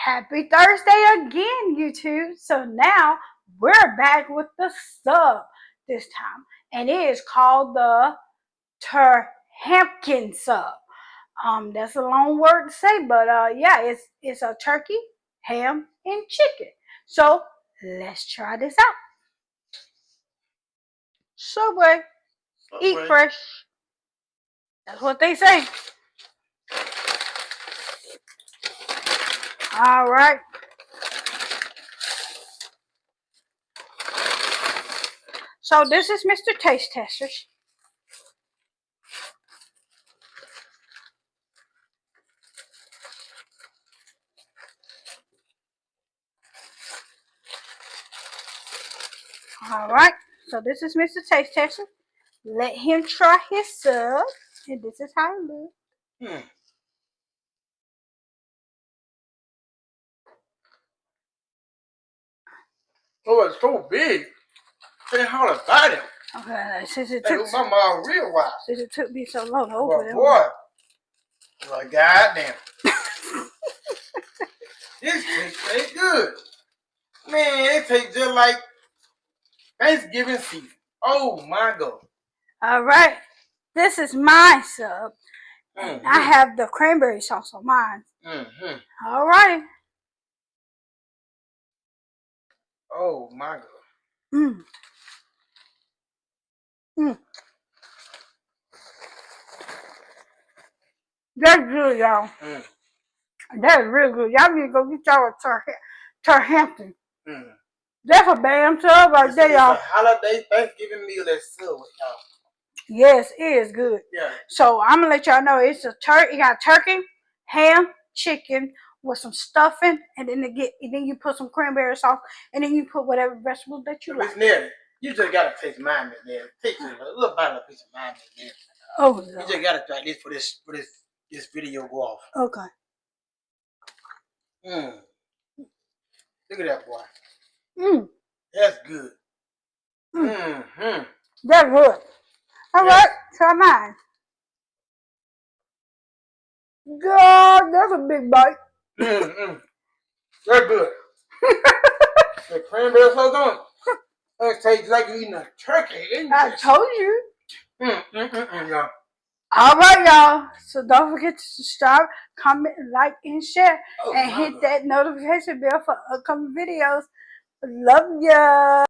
Happy Thursday again, YouTube. So now we're back with the sub this time, and it is called the Turhamken sub. That's a long word to say, but yeah, it's a turkey, ham, and chicken. So let's try this out. Subway, eat fresh. That's what they say. All right. So this is Mr. Taste Testers. All right. So this is Mr. Taste Tester. Let him try his sub, and this is how it looks. Oh, it's so big. Can't hardly bite it. Okay, since it took my mom real wide. Since it took me so long to open it. Boy, well, goddamn. This tastes good. Man, it tastes just like Thanksgiving season. Oh my God. All right, this is my sub. I have the cranberry sauce on mine. All right. Oh my God. That's good, y'all. That's real good. Y'all need to go get y'all a Turhamken. That's a damn sub right there, y'all. It's a holiday Thanksgiving meal that's sub with y'all. Yes, it is good. Yeah. So I'm gonna let y'all know it's a turkey. You got turkey, ham, chicken with some stuffing, and then you put some cranberry sauce, and then you put whatever vegetables that you like. Near, you just gotta taste mine there. Taste a little bite of a piece of mine there. Oh no. You just gotta try this for this video go off. Okay. Look at that boy. That's good. That's good. All right, try mine. God, that's a big bite. That's good. The cranberry sauce on it. It tastes like you eating a turkey. I told you. Yeah. All right, y'all. So don't forget to subscribe, comment, like, and share. And hit that notification bell for upcoming videos. Love ya.